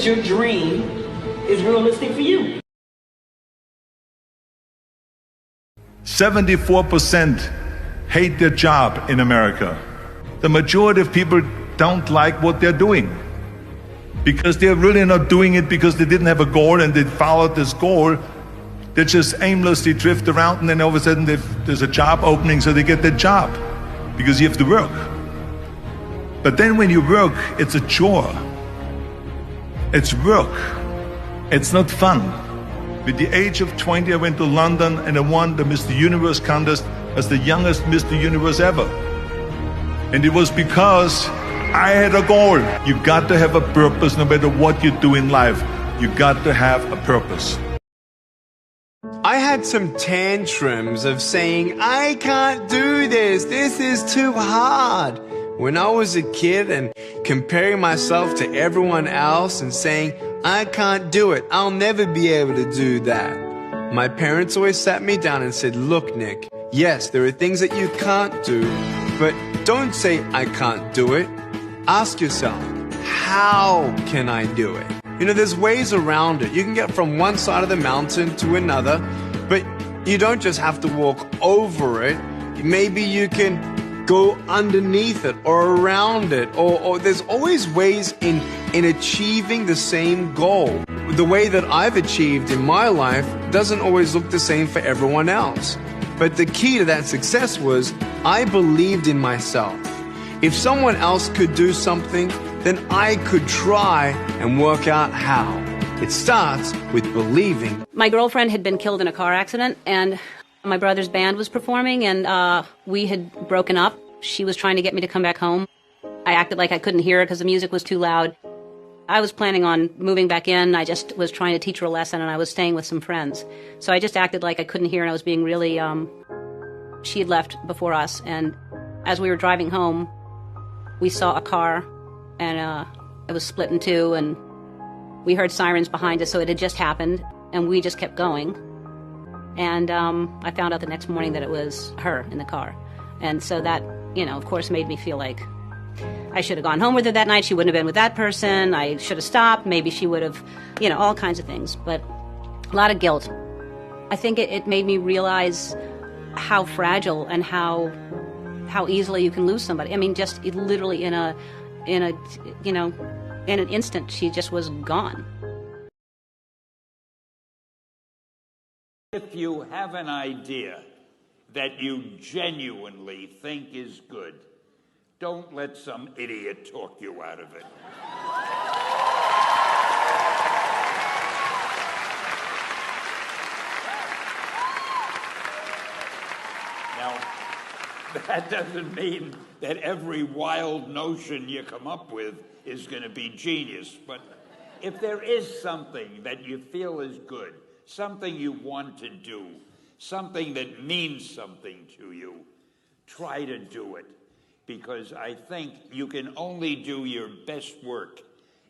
that your dream is realistic for you. 74% hate their job in America. The majority of people don't like what they're doing because they're really not doing it because they didn't have a goal and they followed this goal. They just aimlessly drift around, and then all of a sudden there's a job opening, so they get that job because you have to work. But then when you work, it's a chore. It's work. It's not fun. At the age of 20, I went to London and I won the Mr. Universe contest as the youngest Mr. Universe ever. And it was because I had a goal. You got to have a purpose no matter what you do in life. You got to have a purpose. I had some tantrums of saying, I can't do this. This is too hard. When I was a kid and comparing myself to everyone else and saying, I can't do it. I'll never be able to do that. My parents always sat me down and said, look, Nick, yes, there are things that you can't do, but don't say I can't do it. Ask yourself, how can I do it? You know, there's ways around it. You can get from one side of the mountain to another, but you don't just have to walk over it. Maybe you can go underneath it or around it, or there's always ways in achieving the same goal. The way that I've achieved in my life doesn't always look the same for everyone else. But the key to that success was I believed in myself. If someone else could do something, then I could try and work out how. It starts with believing. My girlfriend had been killed in a car accident, and my brother's band was performing, and we had broken up. She was trying to get me to come back home. I acted like I couldn't hear her because the music was too loud. I was planning on moving back in. I just was trying to teach her a lesson, and I was staying with some friends. So I just acted like I couldn't hear, and I was being really... She had left before us, and as we were driving home, we saw a car, and it was split in two, and we heard sirens behind us, so it had just happened, and we just kept going. And I found out the next morning that it was her in the car. And so that, you know, of course made me feel like I should have gone home with her that night. She wouldn't have been with that person. I should have stopped. Maybe she would have, you know, all kinds of things. But a lot of guilt. I think it made me realize how fragile and how easily you can lose somebody. I mean, just literally in an instant, she just was gone. If you have an idea that you genuinely think is good, don't let some idiot talk you out of it. Now, that doesn't mean that every wild notion you come up with is going to be genius, but if there is something that you feel is good, something you want to do, something that means something to you, try to do it. Because I think you can only do your best work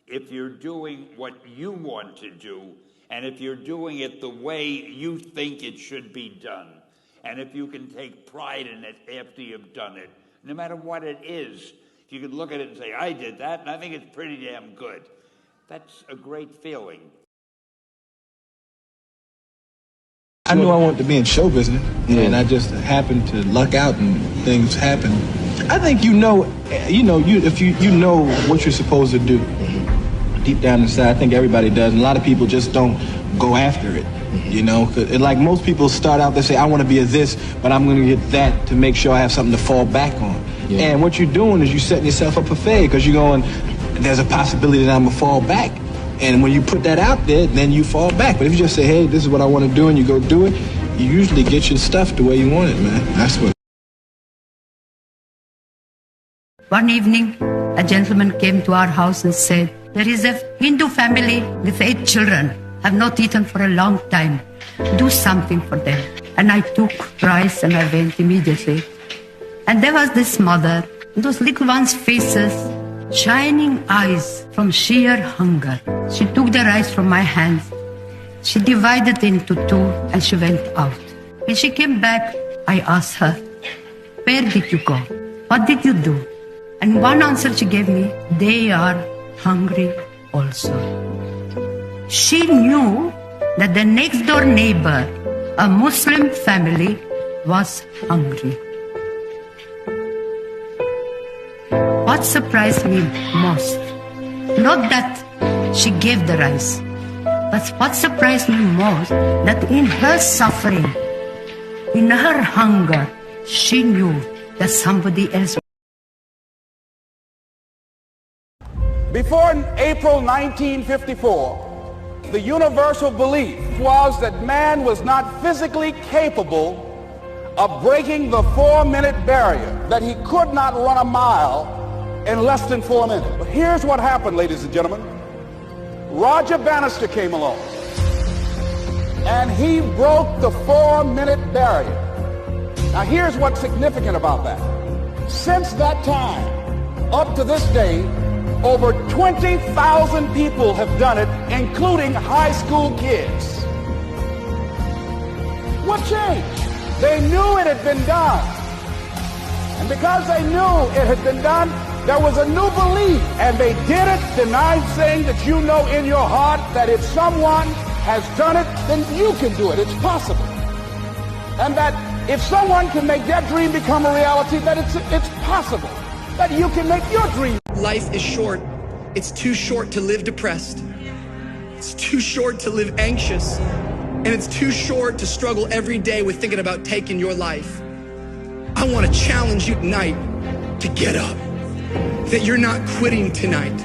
if you're doing what you want to do, and if you're doing it the way you think it should be done, and if you can take pride in it after you've done it, no matter what it is. If you can look at it and say, I did that, and I think it's pretty damn good. That's a great feeling. I knew I wanted to be in show business, and I just happened to luck out and things happen. I think if you know what you're supposed to do, deep down inside, I think everybody does, and a lot of people just don't go after it, you know? And like most people start out, they say, I want to be a this, but I'm going to get that to make sure I have something to fall back on. Yeah. And what you're doing is you're setting yourself up for failure, because you're going, there's a possibility that I'm going to fall back. And when you put that out there, then you fall back. But if you just say, hey, this is what I want to do, and you go do it, you usually get your stuff the way you want it, man. That's what. One evening, a gentleman came to our house and said, there is a Hindu family with 8 children, have not eaten for a long time. Do something for them. And I took rice and I went immediately. And there was this mother, those little ones' faces, shining eyes from sheer hunger. She took the rice from my hands. She divided it into 2 and she went out. When she came back, I asked her, where did you go? What did you do? And one answer she gave me, they are hungry also. She knew that the next door neighbor, a Muslim family, was hungry. What surprised me most, not that she gave the rice, but what surprised me most, that in her suffering, in her hunger, she knew that somebody else. Before April 1954, the universal belief was that man was not physically capable of breaking the 4-minute barrier, that he could not run a mile in less than 4 minutes. But here's what happened, ladies and gentlemen. Roger Bannister came along, and he broke the 4-minute barrier. Now here's what's significant about that. Since that time, up to this day, over 20,000 people have done it, including high school kids. What changed? They knew it had been done. And because they knew it had been done, there was a new belief. And they did it, denying saying that you know in your heart that if someone has done it, then you can do it. It's possible. And that if someone can make their dream become a reality, that it's possible that you can make your dream. Life is short. It's too short to live depressed. It's too short to live anxious. And it's too short to struggle every day with thinking about taking your life. I want to challenge you tonight to get up. That you're not quitting tonight.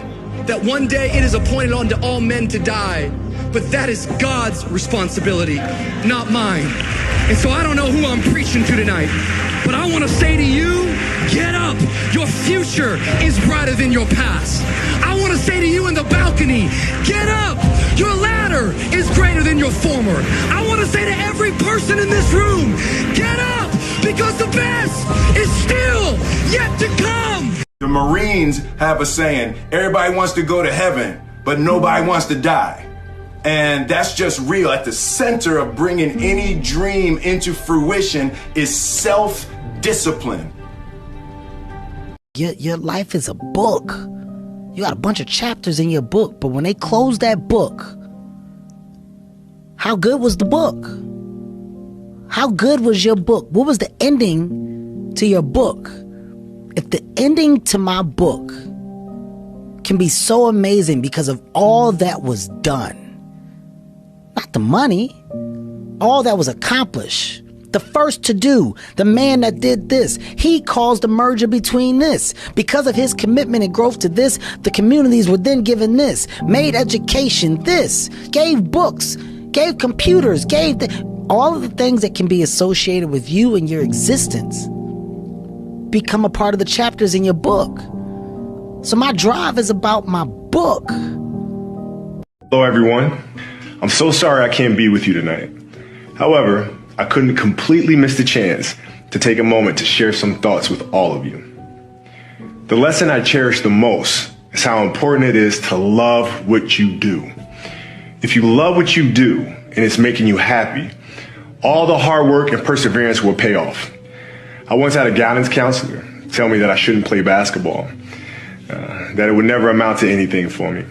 That one day it is appointed unto all men to die. But that is God's responsibility, not mine. And so I don't know who I'm preaching to tonight, but I want to say to you, get up. Your future is brighter than your past. I want to say to you in the balcony, get up. Your ladder is greater than your former. I want to say to every person in this room, get up, because the best is still yet to come. The Marines have a saying, everybody wants to go to heaven, but nobody wants to die. And that's just real. At the center of bringing any dream into fruition is self-discipline. Your life is a book. You got a bunch of chapters in your book, but when they close that book, how good was the book? How good was your book? What was the ending to your book? If the ending to my book can be so amazing because of all that was done, not the money, all that was accomplished, the first to do, the man that did this, he caused the merger between this. Because of his commitment and growth to this, the communities were then given this, made education this, gave books, gave computers, gave all of the things that can be associated with you and your existence become a part of the chapters in your book. So my drive is about my book. Hello everyone. I'm so sorry I can't be with you tonight. However, I couldn't completely miss the chance to take a moment to share some thoughts with all of you. The lesson I cherish the most is how important it is to love what you do. If you love what you do and it's making you happy, all the hard work and perseverance will pay off. I once had a guidance counselor tell me that I shouldn't play basketball, that it would never amount to anything for me.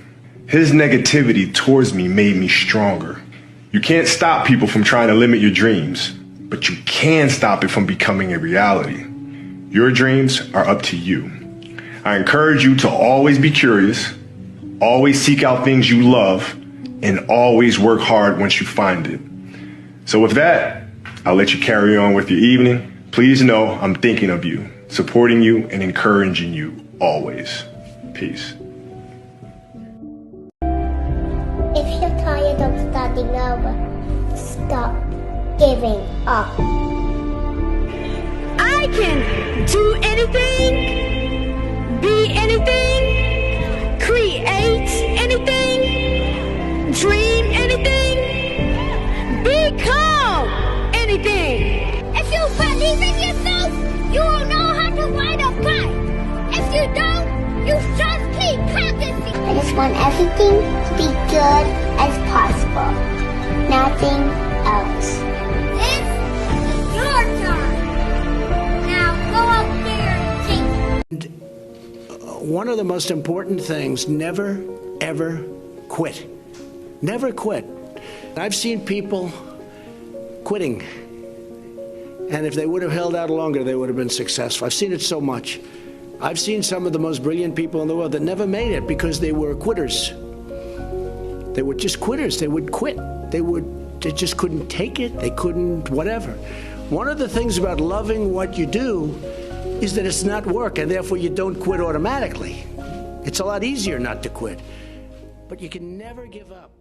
His negativity towards me made me stronger. You can't stop people from trying to limit your dreams, but you can stop it from becoming a reality. Your dreams are up to you. I encourage you to always be curious, always seek out things you love, and always work hard once you find it. So with that, I'll let you carry on with your evening. Please know I'm thinking of you, supporting you, and encouraging you always. Peace. If you're tired of starting over, stop giving up. I can do anything, be anything, create anything, dream anything, become anything. If you believe in yourself, you will know how to ride a bike. If you don't, you just keep practicing. I just want everything to be good as possible. Nothing else. This is your turn. Now go up there and think. One of the most important things, never, ever quit. Never quit. I've seen people quitting, and if they would have held out longer, they would have been successful. I've seen it so much. I've seen some of the most brilliant people in the world that never made it because they were quitters. They were just quitters. They would quit. They just couldn't take it. They couldn't whatever. One of the things about loving what you do is that it's not work, and therefore you don't quit automatically. It's a lot easier not to quit. But you can never give up.